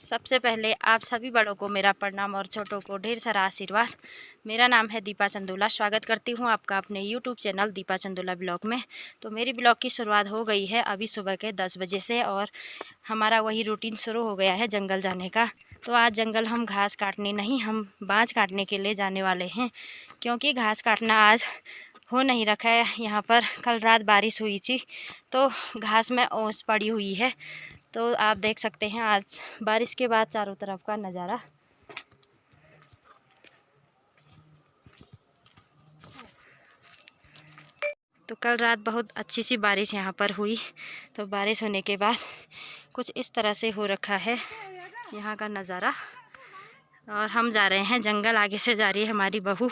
सबसे पहले आप सभी बड़ों को मेरा प्रणाम और छोटों को ढेर सारा आशीर्वाद। मेरा नाम है दीपा चंदोला। स्वागत करती हूँ आपका अपने YouTube channel Deepa Chandola blog में। तो मेरी ब्लॉग की शुरुआत हो गई है अभी सुबह के 10 बजे से और हमारा वही रूटीन शुरू हो गया है जंगल जाने का। तो आज जंगल हम घास काटने नहीं, हम बाँझ काटने के लिए जाने वाले हैं, क्योंकि घास काटना आज हो नहीं रखा है। यहाँ पर कल रात बारिश हुई थी तो घास में ओस पड़ी हुई है। तो आप देख सकते हैं आज बारिश के बाद चारों तरफ का नज़ारा। तो कल रात बहुत अच्छी सी बारिश यहाँ पर हुई। तो बारिश होने के बाद कुछ इस तरह से हो रखा है यहाँ का नज़ारा। और हम जा रहे हैं जंगल, आगे से जा रही है हमारी बहू।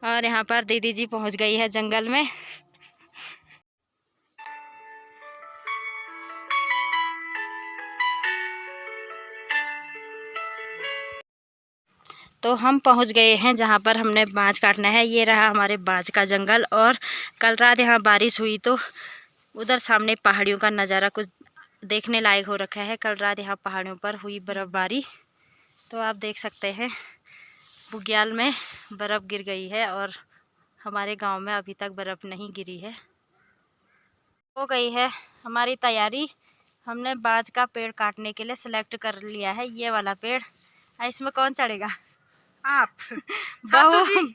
और यहाँ पर दीदी जी पहुँच गई है जंगल में। तो हम पहुंच गए हैं जहां पर हमने बाँझ काटना है। ये रहा हमारे बाँझ का जंगल। और कल रात यहाँ बारिश हुई तो उधर सामने पहाड़ियों का नज़ारा कुछ देखने लायक हो रखा है। कल रात यहाँ पहाड़ियों पर हुई बर्फ़बारी। तो आप देख सकते हैं बुग्याल में बर्फ़ गिर गई है और हमारे गांव में अभी तक बर्फ़ नहीं गिरी है। हो गई है हमारी तैयारी। हमने बाँझ का पेड़ काटने के लिए सिलेक्ट कर लिया है, ये वाला पेड़। इसमें कौन चढ़ेगा? आप।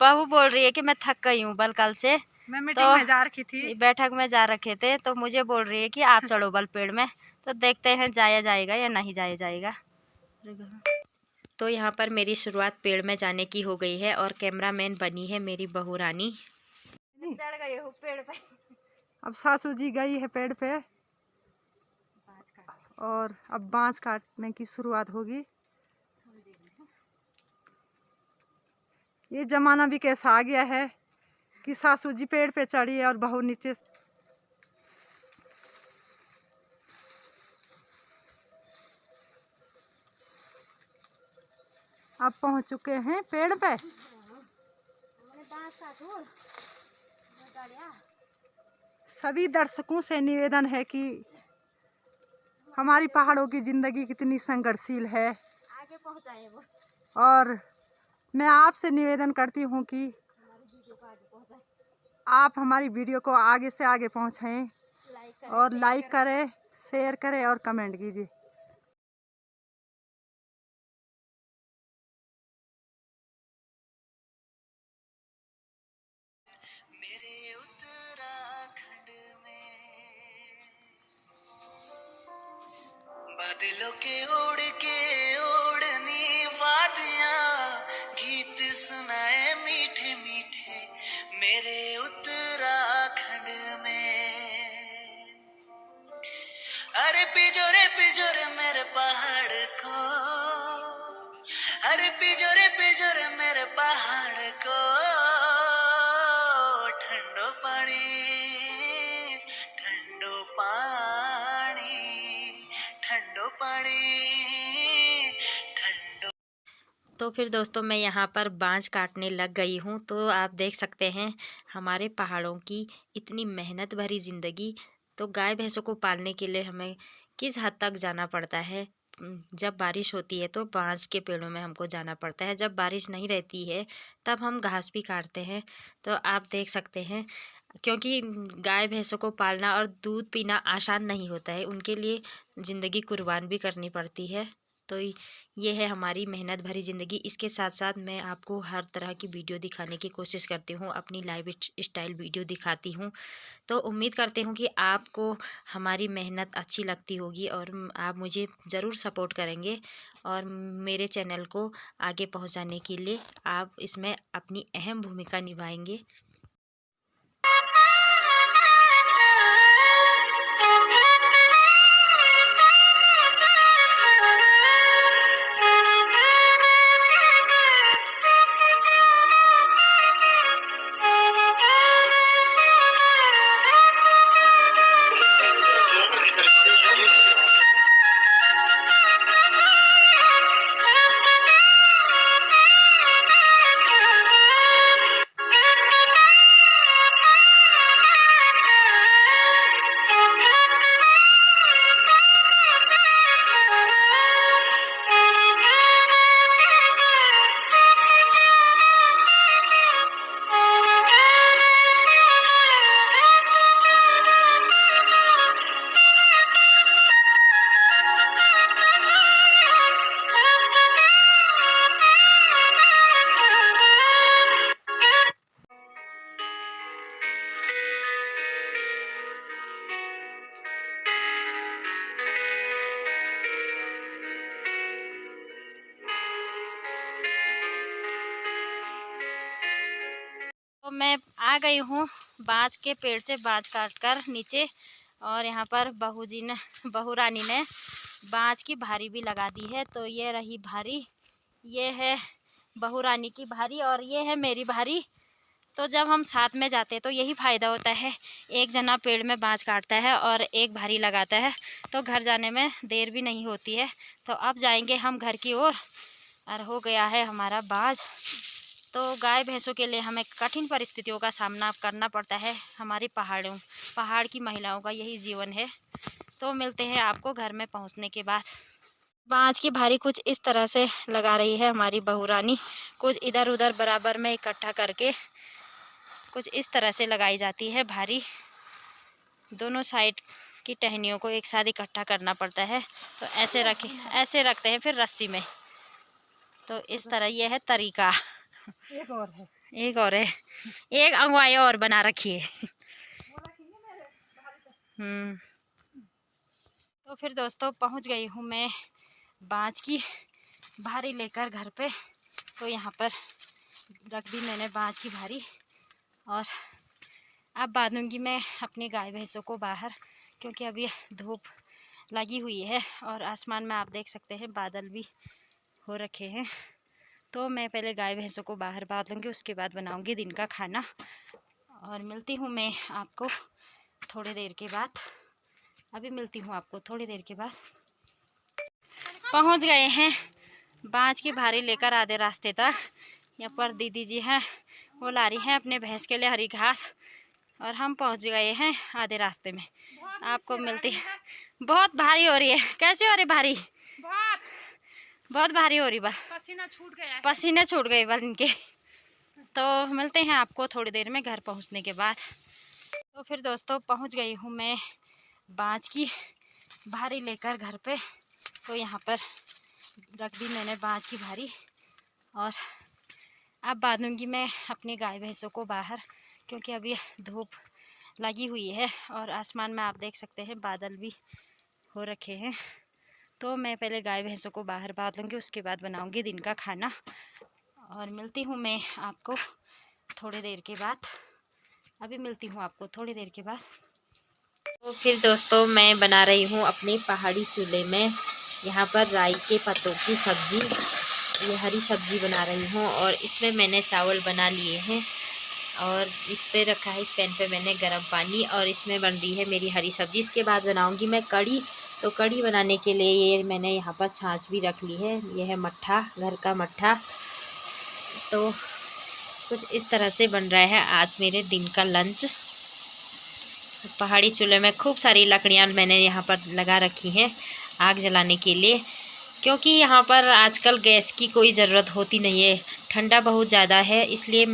बहू बोल रही है कि मैं थक गई हूँ बल कल से। मैं मीटिंग में जा रखी थी, बैठक में जा रखे थे, तो मुझे बोल रही है कि आप चढ़ो बल पेड़ में। तो देखते हैं जाया जाएगा या नहीं जाया जाएगा। तो यहाँ पर मेरी शुरुआत पेड़ में जाने की हो गई है और कैमरामैन बनी है मेरी बहू रानी। चढ़ गई हूँ पेड़ पे। अब सासू जी गई है पेड़ पे और अब बाँस काटने की शुरुआत होगी। ये जमाना भी कैसा आ गया है कि सासू जी पेड़ पे चढ़ी है और बहू नीचे। अब पहुंच चुके हैं पेड़ पे। सभी दर्शकों से निवेदन है कि हमारी पहाड़ों की जिंदगी कितनी संघर्षशील है, आगे पहुंचाए वो। और मैं आपसे निवेदन करती हूँ कि आप हमारी वीडियो को आगे से आगे पहुँचाएं और लाइक करें, शेयर करें और कमेंट कीजिए। मेरे उत्तराखंड में बादलों के ओढ़नी वादियां गीत सुनाए मीठे मीठे मेरे उत्तराखंड में। अरे पिजोरे मेरे पहाड़ को, अरे पिजोरे मेरे पहाड़ को, ठंडो पानी ठंडो पानी ठंडो पानी ठंडो। तो फिर दोस्तों मैं यहाँ पर बाँझ काटने लग गई हूँ। तो आप देख सकते हैं हमारे पहाड़ों की इतनी मेहनत भरी ज़िंदगी। तो गाय भैंसों को पालने के लिए हमें किस हद तक जाना पड़ता है। जब बारिश होती है तो बाँझ के पेड़ों में हमको जाना पड़ता है, जब बारिश नहीं रहती है तब हम घास भी काटते हैं। तो आप देख सकते हैं, क्योंकि गाय भैंसों को पालना और दूध पीना आसान नहीं होता है, उनके लिए ज़िंदगी कुर्बान भी करनी पड़ती है। तो ये है हमारी मेहनत भरी ज़िंदगी। इसके साथ साथ मैं आपको हर तरह की वीडियो दिखाने की कोशिश करती हूँ, अपनी लाइफ स्टाइल वीडियो दिखाती हूँ। तो उम्मीद करती हूँ कि आपको हमारी मेहनत अच्छी लगती होगी और आप मुझे ज़रूर सपोर्ट करेंगे और मेरे चैनल को आगे पहुँचाने के लिए आप इसमें अपनी अहम भूमिका निभाएंगे। तो मैं आ गई हूँ बाँज के पेड़ से बाँज काट कर नीचे, और यहाँ पर बहू रानी ने बाँज की भारी भी लगा दी है। तो ये रही भारी, ये है बहू रानी की भारी और ये है मेरी भारी। तो जब हम साथ में जाते हैं तो यही फ़ायदा होता है, एक जना पेड़ में बाँज काटता है और एक भारी लगाता है, तो घर जाने में देर भी नहीं होती है। तो अब जाएंगे हम घर की ओर, और हो गया है हमारा बाँज। तो गाय भैंसों के लिए हमें कठिन परिस्थितियों का सामना करना पड़ता है। हमारी पहाड़ की महिलाओं का यही जीवन है। तो मिलते हैं आपको घर में पहुंचने के बाद। बाँज की भारी कुछ इस तरह से लगा रही है हमारी बहू रानी, कुछ इधर उधर बराबर में इकट्ठा करके कुछ इस तरह से लगाई जाती है भारी। दोनों साइड की टहनियों को एक साथ इकट्ठा करना पड़ता है। तो ऐसे रखते हैं फिर रस्सी में। तो इस तरह ये है तरीका। एक और है, एक अंगवाई और बना रखी है। तो फिर दोस्तों पहुंच गई हूँ मैं बाँज की भारी लेकर घर पे। तो यहाँ पर रख दी मैंने बाँज की भारी, और अब बांधूंगी मैं अपनी गाय भैंसों को बाहर, क्योंकि अभी धूप लगी हुई है और आसमान में आप देख सकते हैं बादल भी हो रखे हैं। तो मैं पहले गाय भैंसों को बाहर बांध लूँगी, उसके बाद बनाऊंगी दिन का खाना, और मिलती हूँ मैं आपको थोड़ी देर के बाद। अभी मिलती हूँ आपको थोड़ी देर के बाद। पहुँच गए हैं बाँज की भारी लेकर आधे रास्ते तक। यहाँ पर दीदी जी हैं, वो ला रही हैं अपने भैंस के लिए हरी घास, और हम पहुँच गए हैं आधे रास्ते में। आपको मिलती है। बहुत भारी हो रही है। कैसे हो रही भारी? बहुत भारी हो रही, पसीना छूट गए बस इनके। तो मिलते हैं आपको थोड़ी देर में घर पहुंचने के बाद। तो फिर दोस्तों पहुंच गई हूं मैं बाँज की भारी लेकर घर पे। तो यहाँ पर रख दी मैंने बाँज की भारी, और अब बांधूंगी मैं अपनी गाय भैंसों को बाहर, क्योंकि अभी धूप लगी हुई है और आसमान में आप देख सकते हैं बादल भी हो रखे हैं। तो मैं पहले गाय भैंसों को बाहर बांध लूँगी, उसके बाद बनाऊँगी दिन का खाना, और मिलती हूँ मैं आपको थोड़ी देर के बाद। अभी मिलती हूँ आपको थोड़ी देर के बाद। तो फिर दोस्तों मैं बना रही हूँ अपने पहाड़ी चूल्हे में यहाँ पर राई के पत्तों की सब्ज़ी, ये हरी सब्ज़ी बना रही हूँ। और इसमें मैंने चावल बना लिए हैं, और इस पे रखा है, इस पैन पे मैंने गर्म पानी, और इसमें बन रही है मेरी हरी सब्ज़ी। इसके बाद बनाऊंगी मैं कढ़ी। तो कढ़ी बनाने के लिए ये मैंने यहाँ पर छाछ भी रख ली है, ये है मट्ठा, घर का मट्ठा। तो कुछ इस तरह से बन रहा है आज मेरे दिन का लंच। पहाड़ी चूल्हे में खूब सारी लकड़ियाँ मैंने यहाँ पर लगा रखी हैं आग जलाने के लिए, क्योंकि यहाँ पर आजकल गैस की कोई ज़रूरत होती नहीं है, ठंडा बहुत ज़्यादा है, इसलिए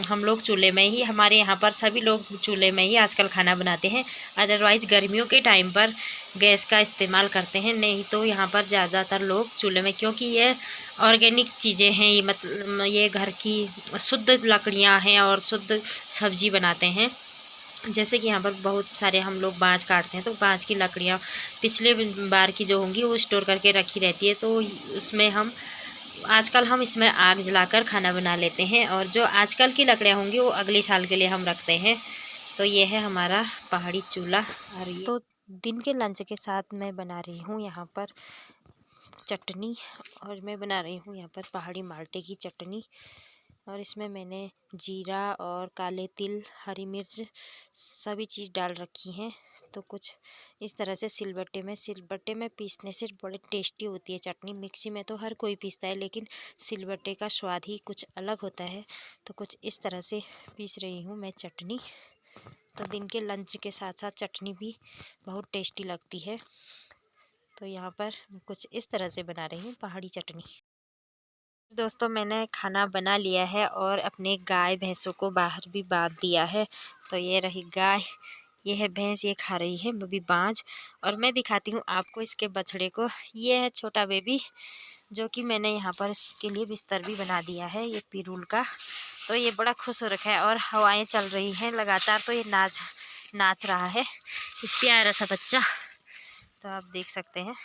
हम लोग चूल्हे में ही, हमारे यहाँ पर सभी लोग चूल्हे में ही आजकल खाना बनाते हैं। अदरवाइज़ गर्मियों के टाइम पर गैस का इस्तेमाल करते हैं, नहीं तो यहाँ पर ज़्यादातर लोग चूल्हे में, क्योंकि ये ऑर्गेनिक चीज़ें हैं, ये मतलब ये घर की शुद्ध लकड़ियाँ हैं और शुद्ध सब्ज़ी बनाते हैं। जैसे कि यहाँ पर बहुत सारे हम लोग बाँज काटते हैं, तो बाँज की लकड़ियाँ पिछले बार की जो होंगी वो स्टोर करके रखी रहती है, तो उसमें आजकल हम इसमें आग जलाकर खाना बना लेते हैं, और जो आजकल की लकड़ियाँ होंगी वो अगले साल के लिए हम रखते हैं। तो ये है हमारा पहाड़ी चूल्हा। और तो दिन के लंच के साथ मैं बना रही हूँ यहाँ पर चटनी, और मैं बना रही हूँ यहाँ पर पहाड़ी माल्टे की चटनी, और इसमें मैंने जीरा और काले तिल, हरी मिर्च सभी चीज़ डाल रखी हैं। तो कुछ इस तरह से सिलबट्टे में पीसने से बड़े टेस्टी होती है चटनी। मिक्सी में तो हर कोई पीसता है, लेकिन सिलबट्टे का स्वाद ही कुछ अलग होता है। तो कुछ इस तरह से पीस रही हूँ मैं चटनी। तो दिन के लंच के साथ साथ चटनी भी बहुत टेस्टी लगती है। तो यहाँ पर कुछ इस तरह से बना रही हूँ पहाड़ी चटनी। दोस्तों मैंने खाना बना लिया है और अपने गाय भैंसों को बाहर भी बांध दिया है। तो ये रही गाय, ये है भैंस, ये खा रही है अभी बाँझ। और मैं दिखाती हूँ आपको इसके बछड़े को। ये है छोटा बेबी, जो कि मैंने यहाँ पर इसके लिए बिस्तर भी बना दिया है, ये पिरूल का। तो ये बड़ा खुश हो रखा है और हवाएं चल रही हैं लगातार, तो ये नाच रहा है, ये प्यारा सा बच्चा। तो आप देख सकते हैं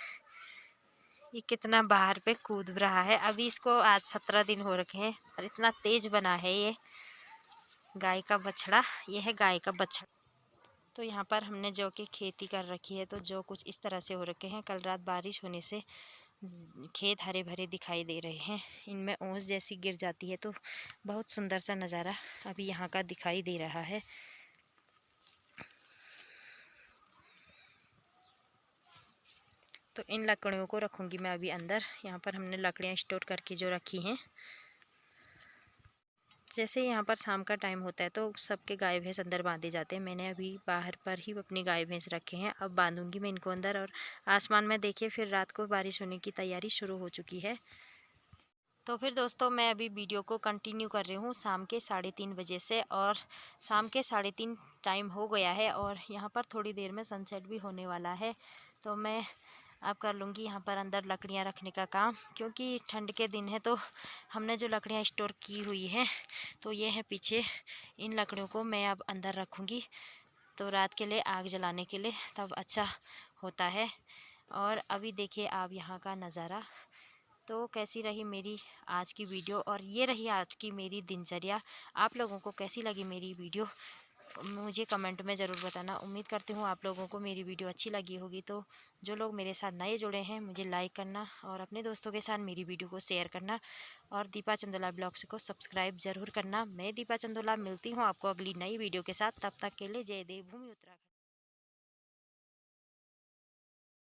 ये कितना बाहर पे कूद रहा है। अभी इसको आज 17 दिन हो रखे हैं और इतना तेज बना है ये। गाय का बछड़ा, ये है गाय का बछड़ा। तो यहाँ पर हमने जौ की खेती कर रखी है, तो जौ कुछ इस तरह से हो रखे हैं। कल रात बारिश होने से खेत हरे भरे दिखाई दे रहे हैं। इनमें ओस जैसी गिर जाती है तो बहुत सुंदर सा नज़ारा अभी यहाँ का दिखाई दे रहा है। तो इन लकड़ियों को रखूँगी मैं अभी अंदर। यहाँ पर हमने लकड़ियाँ स्टोर करके जो रखी हैं। जैसे यहाँ पर शाम का टाइम होता है तो सबके गाय भैंस अंदर बांधे जाते हैं। मैंने अभी बाहर पर ही अपनी गाय भैंस रखे हैं, अब बांधूंगी मैं इनको अंदर। और आसमान में देखिए फिर रात को बारिश होने की तैयारी शुरू हो चुकी है। तो फिर दोस्तों मैं अभी वीडियो को कंटिन्यू कर रही हूँ शाम के 3:30 बजे से, और शाम के 3:30 टाइम हो गया है और यहाँ पर थोड़ी देर में सनसेट भी होने वाला है। तो मैं अब कर लूँगी यहाँ पर अंदर लकड़ियाँ रखने का काम, क्योंकि ठंड के दिन है तो हमने जो लकड़ियाँ स्टोर की हुई हैं तो ये है पीछे। इन लकड़ियों को मैं अब अंदर रखूँगी तो रात के लिए आग जलाने के लिए तब अच्छा होता है। और अभी देखिए आप यहाँ का नज़ारा। तो कैसी रही मेरी आज की वीडियो, और ये रही आज की मेरी दिनचर्या। आप लोगों को कैसी लगी मेरी वीडियो मुझे कमेंट में ज़रूर बताना। उम्मीद करती हूँ आप लोगों को मेरी वीडियो अच्छी लगी होगी। तो जो लोग मेरे साथ नए जुड़े हैं मुझे लाइक करना और अपने दोस्तों के साथ मेरी वीडियो को शेयर करना, और दीपा चंदोला ब्लॉग्स को सब्सक्राइब ज़रूर करना। मैं दीपा चंदोला मिलती हूँ आपको अगली नई वीडियो के साथ। तब तक के लिए जय देवभूमि उत्तराखंड।